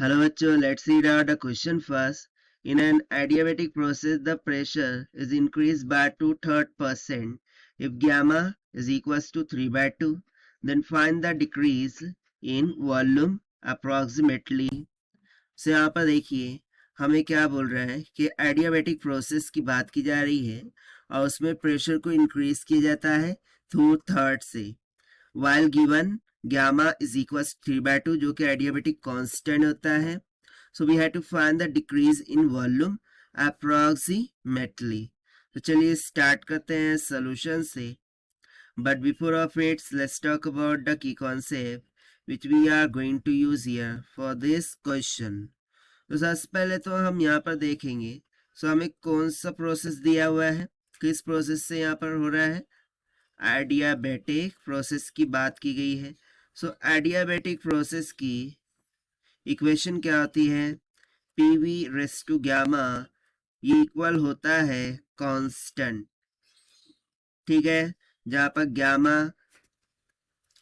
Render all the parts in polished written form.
Hello bachcho, let's read out the question first. In an adiabatic process, the pressure is increased by 2/3% if gamma is equals to 3/2. Then find the decrease in volume approximately. So यहाँ पर देखिए हमें क्या बोल रहा है कि adiabatic process की बात की जा रही है और उसमें प्रेशर को इंक्रीज किया जाता है 2/3 से while given gamma is equals 3/2 जो कि adiabatic constant होता है. So we had to find the decrease in volume approximately. तो चलिए स्टार्ट करते हैं solution से. But before of it, let's talk about the key concept which we are going to use here for this question. तो सबसे पहले तो हम यहाँ पर देखेंगे सो हमें कौन सा प्रोसेस दिया हुआ है, किस प्रोसेस से यहाँ पर हो रहा है, एडियाबेटिक प्रोसेस की बात की गई है. सो एडियाबेटिक प्रोसेस की इक्वेशन क्या होती है, पीवी रेस टू गामा ये इक्वल होता है कांस्टेंट. ठीक है, जहां पर गामा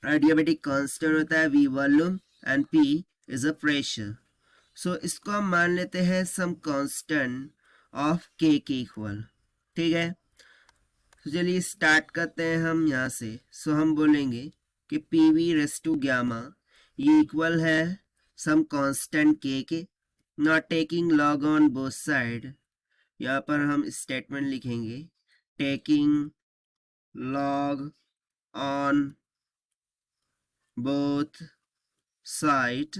एडियाबेटिक कांस्टेंट होता है, V volume and P is a pressure. So इसको हम मान लेते हैं some constant of K equal. ठीक है, तो चलिए स्टार्ट करते हैं हम यहाँ से. सो हम बोलेंगे कि P V raise to gamma ये इक्वल है some constant K. Not taking log on both side, यहाँ पर हम स्टेटमेंट लिखेंगे taking log on both side.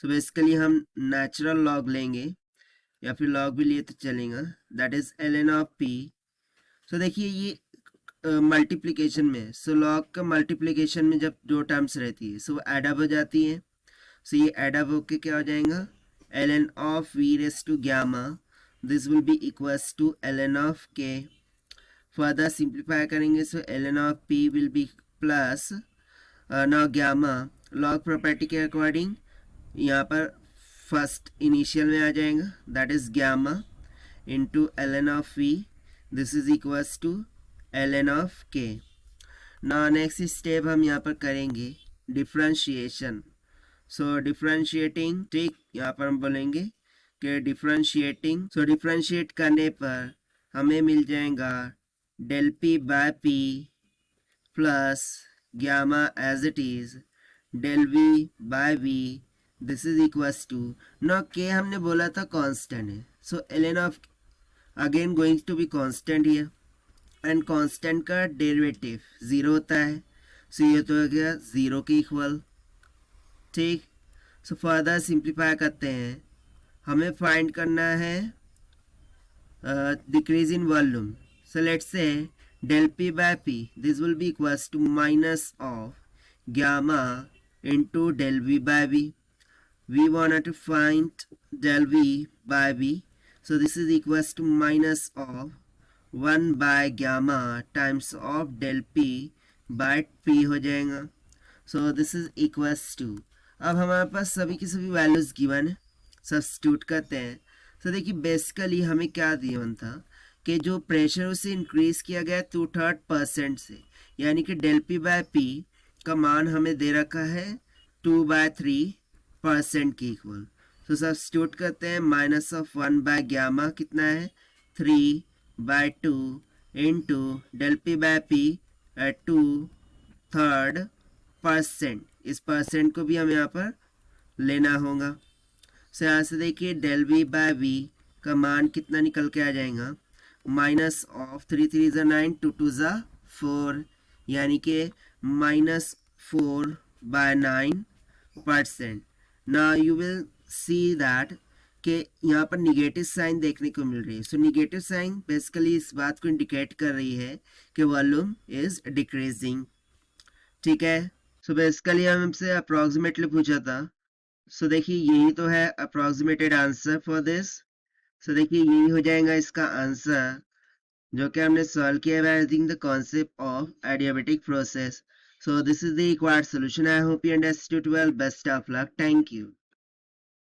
So basically हम नेचुरल लॉग लेंगे या फिर लॉग भी लिए तो चलेगा, that is ln of P. So देखिए ये मल्टीप्लिकेशन में, सो लॉग का मल्टीप्लिकेशन में जब दो टर्म्स रहती है सो वो एड अप हो जाती है. सो ये एड अप होके क्या हो जाएगा, ln of v raise to gamma this will be equals to ln of k. Further simplify करेंगे so ln of p will be plus now gamma log property के अकॉर्डिंग यहाँ पर फर्स्ट इनिशियल में आ जाएगा, that is gamma into ln of v. This is equals to ln of k. Now next step हम यहाँ पर करेंगे डिफरेंशिएशन. सो डिफरेंशिएटिंग, ठीक, यहाँ पर हम बोलेंगे कि डिफरेंशिएटिंग. सो डिफरेंशिएट करने पर हमें मिल जाएगा del P by P plus gamma as it is del V by V. This is equals to, no K हमने बोला था कांस्टेंट है, so ln of again going to be constant here and constant का derivative zero होता है. सो ये तो हो गया जीरो के इक्वल. ठीक, सो फर्दर सिंप्लीफाई करते हैं, हमें फाइंड करना है decrease in volume. So let's say del P by P this will be equals to minus of gamma into del V by V. We wanted to find del v by v, so this is equals to minus of 1 by gamma times of del p by p हो जाएगा. So this is equals to, अब हमारे पास सभी की सभी values given है, substitute करते हैं. तो देखिए बेसिकली हमें क्या दिया था कि जो प्रेशर उसे इंक्रीज किया गया 2/3% से, यानी कि डेल पी बाय पी का मान हमें दे रखा है 2/3% के इक्वल. तो सब्स्टिट्यूट करते हैं, माइनस ऑफ 1 बाय गामा कितना है 3/2 into del P by P 2/3%. इस परसेंट को भी हमें यहाँ पर लेना होगा. सो यहाँ से देखिए डेल वी बाय वी का मान कितना निकल के आ जाएगा, माइनस ऑफ 3 3 ज़ा 9 2 2 ज़ा 4, यानी कि -4/9%. Now you will see that कि यहाँ पर निगेटिव साइन देखने को मिल रही है. सो निगेटिव साइन बेसिकली इस बात को इंडिकेट कर रही है कि वॉल्यूम इज डिक्रीजिंग. ठीक है, सो बेसिकली हमसे अप्रोक्सीमेटली पूछा था. सो देखिए यही तो है अप्रोक्सीमेटेड आंसर फॉर दिस. सो देखिए यही हो जाएगा इसका आंसर जो कि हमने सॉल्व किया है using the concept of adiabatic process. So this is the required solution. I hope you understood well. Best of luck. Thank you.